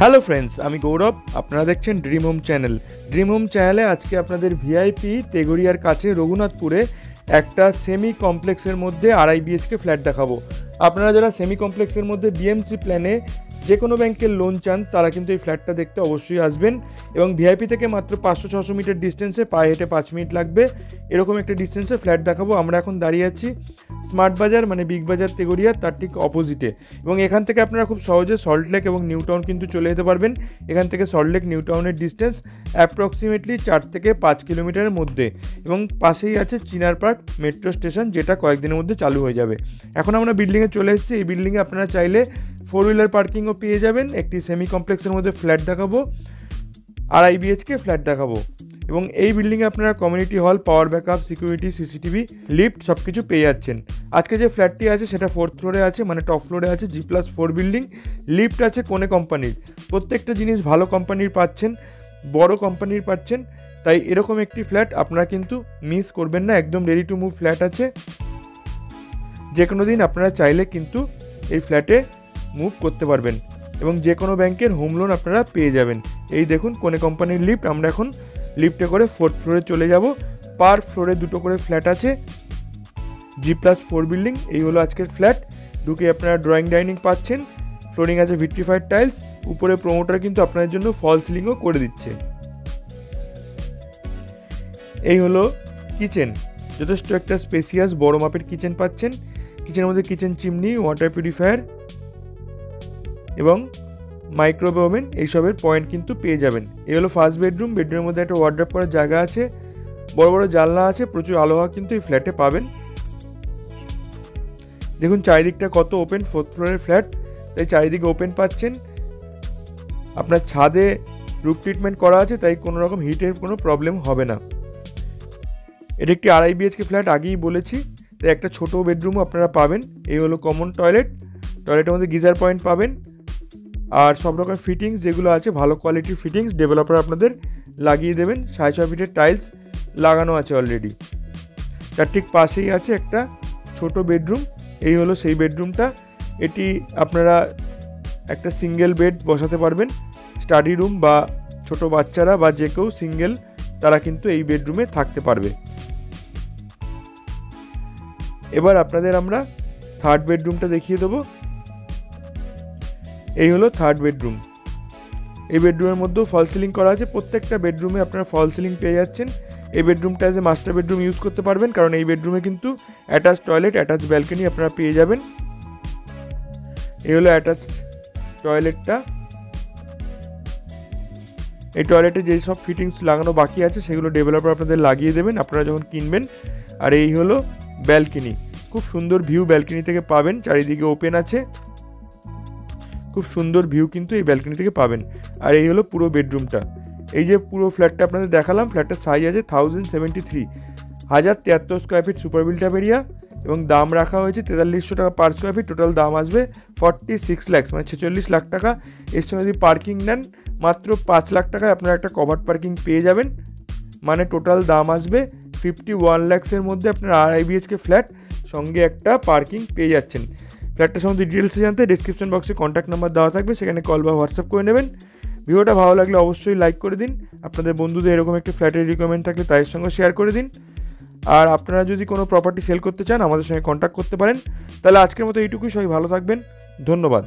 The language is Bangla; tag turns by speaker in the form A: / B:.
A: হ্যালো ফ্রেন্ডস, আমি গৌরব। আপনারা দেখছেন dream home channel. Dream home চ্যানেলে আজকে আপনাদের ভিআইপি তেগরিয়ার কাছে রঘুনাথপুরে একটা সেমি কমপ্লেক্সের মধ্যে 2.5 বিএচকে ফ্ল্যাট দেখাবো। আপনারা যারা সেমি কমপ্লেক্সের মধ্যে বিএমসি প্ল্যানে যে কোনো ব্যাংকের লোন চান তারা কিন্তু এই ফ্ল্যাটটা দেখতে অবশ্যই আসবেন। এবং ভিআইপি থেকে মাত্র 500-600 মিটার ডিস্টেন্সে, পায়ে হেঁটে 5 মিনিট লাগবে, এরকম একটা ডিস্টেন্সে ফ্ল্যাট দেখাবো। আমরা এখন দাঁড়িয়ে আছি স্মার্ট বাজার মানে বিগ বাজার তেগরিয়ার তার ঠিক অপোজিটে। এবং এখান থেকে আপনারা খুব সহজে সল্টলেক এবং নিউ টাউন কিন্তু চলে যেতে পারবেন। এখান থেকে সল্টলেক নিউ টাউনের ডিস্টেন্স অ্যাপ্রক্সিমেটলি 4 থেকে 5 কিলোমিটারের মধ্যে। এবং পাশেই আছে চিনার পার্ক মেট্রো স্টেশন, যেটা কয়েকদিনের মধ্যে চালু হয়ে যাবে। এখন আমরা বিল্ডিংয়ে চলে এসেছি। এই বিল্ডিংয়ে আপনারা চাইলে 4 হুইলার পার্কিংও পেয়ে যাবেন। একটি সেমি কমপ্লেক্সের মধ্যে ফ্ল্যাট দেখাবো, 2.5 বিএচকে ফ্ল্যাট দেখাবো। এবং এই বিল্ডিংয়ে আপনারা community hall, power backup, security, CCTV, lift সব কিছু পেয়ে যাচ্ছেন। আজকে যে ফ্ল্যাটটি আছে সেটা 4th ফ্লোরে আছে, মানে টপ ফ্লোরে আছে, G+4 বিল্ডিং। লিফট আছে কোনে কোম্পানির। প্রত্যেকটা জিনিস ভালো কোম্পানির পাচ্ছেন, বড় কোম্পানির পাচ্ছেন। তাই এরকম একটি ফ্ল্যাট আপনারা কিন্তু মিস করবেন না। একদম রেডি টু মুভ ফ্ল্যাট আছে। যে কোনো দিন আপনারা চাইলে কিন্তু এই ফ্ল্যাটে মুভ করতে পারবেন এবং যে কোনো ব্যাংকের হোম লোন আপনারা পেয়ে যাবেন। এই দেখুন কোনে কোম্পানির লিফট। আমরা এখন লিফটে করে 4th ফ্লোরে চলে যাব। পার ফ্লোরে 2টো করে ফ্ল্যাট আছে। G+4 building. এই হলো আজকের ফ্ল্যাট। ঢুকে আপনারা ড্রয়িং ডাইনিং পাচ্ছেন। ফ্লোরিং আছে ভিট্রিফাইড টাইলস। উপরে প্রমোটার কিন্তু আপনাদের জন্য ফল সিলিংও করে দিচ্ছে। এই হলো কিচেন। যথেষ্ট একটা স্পেসিয়াস বড় মাপের কিচেন পাচ্ছেন। কিচেনের মধ্যে কিচেন চিমনি, ওয়াটার পিউরিফায়ার এবং মাইক্রোওয়েভ ওভেন এইসবের পয়েন্ট কিন্তু পেয়ে যাবেন। এই হলো ফার্স্ট বেডরুম। বেডরুমের মধ্যে একটা ওয়ার্ড্রপ করার জায়গা আছে, বড় বড় জানলা আছে, প্রচুর আলো হাওয়া কিন্তু এই ফ্ল্যাটে পাবেন। দেখুন চারিদিকটা কত ওপেন। 4th ফ্লোরের ফ্ল্যাট, তাই চারিদিকে ওপেন পাচ্ছেন। আপনার ছাদে রুফ ট্রিটমেন্ট করা আছে, তাই কোনো রকম হিটের কোনো প্রবলেম হবে না। এটা একটি 2.5 বিএচকে ফ্ল্যাট, আগেই বলেছি। তাই একটা ছোট বেডরুমও আপনারা পাবেন। এই হলো কমন টয়লেট। টয়লেটের মধ্যে গিজার পয়েন্ট পাবেন। আর সব রকম ফিটিংস যেগুলো আছে ভালো কোয়ালিটির ফিটিংস ডেভেলপার আপনাদের লাগিয়ে দেবেন। 6.5 ফিটের টাইলস লাগানো আছে অলরেডি। তার ঠিক পাশেই আছে একটা ছোট বেডরুম। এই হলো সেই বেডরুমটা। এটি আপনারা একটা সিঙ্গেল বেড বসাতে পারবেন। স্টাডি রুম বা ছোট বাচ্চারা বা যে কেউ সিঙ্গেল তারা কিন্তু এই বেডরুমে থাকতে পারবে। এবার আপনাদের আমরা 3rd বেডরুমটা দেখিয়ে দেবো। এই হলো 3rd বেডরুম। এই বেডরুমের মধ্যেও ফল সিলিং করা আছে। প্রত্যেকটা বেডরুমে আপনারা ফল সিলিং পেয়ে যাচ্ছেন। এই বেডরুমটা as a master bedroom use করতে পারবেন, কারণ এই বেডরুমে কিন্তু অ্যাটাচ টয়লেট, অ্যাটাচ ব্যালকনি আপনারা পেয়ে যাবেন। এই হলো অ্যাটাচ টয়লেটটা। এই টয়লেটে যেই সব ফিটিংস লাগানো বাকি আছে সেগুলো ডেভেলপার আপনাদের লাগিয়ে দেবেন আপনারা যখন কিনবেন। আর এই হলো ব্যালকনি। খুব সুন্দর ভিউ ব্যালকনি থেকে পাবেন। চারিদিকে ওপেন আছে, খুব সুন্দর ভিউ কিন্তু এই ব্যালকনি থেকে পাবেন। আর এই হলো পুরো বেডরুমটা। এই যে পুরো ফ্ল্যাটটা আপনাদের দেখালাম, ফ্ল্যাটটার সাইজ আছে 1073, 1073 square feet super built-up area. এবং দাম রাখা হয়েছে 4300 টাকা পার স্কোয়ার ফিট। টোটাল দাম আসবে 46 লাখ, মানে 46 লাখ টাকা। এর সঙ্গে যদি পার্কিং নেন মাত্র 5 লাখ টাকায় আপনারা একটা কভার্ড পার্কিং পেয়ে যাবেন। মানে টোটাল দাম আসবে 51 লাখসের মধ্যে আপনারা 2.5 বিএচকে ফ্ল্যাট সঙ্গে একটা পার্কিং পেয়ে যাচ্ছেন। ফ্ল্যাটটার সম্বন্ধে ডিটেলসে জানতে ডিসক্রিপশন বক্সে কন্ট্যাক্ট নাম্বার দেওয়া থাকবে, সেখানে কল বা হোয়াটসঅ্যাপ করে নেবেন। ভিডিওটা ভালো লাগলে অবশ্যই লাইক করে দিন। আপনাদের বন্ধুদের এরকম একটা ফ্ল্যাটের রিকমেন্ড থাকলে তাদের সঙ্গে শেয়ার করে দিন। আর আপনারা যদি কোনো প্রপার্টি সেল করতে চান আমাদের সঙ্গে কন্ট্যাক্ট করতে পারেন। তাহলে আজকের মতো এইটুকুই। সবাই ভালো থাকবেন। ধন্যবাদ।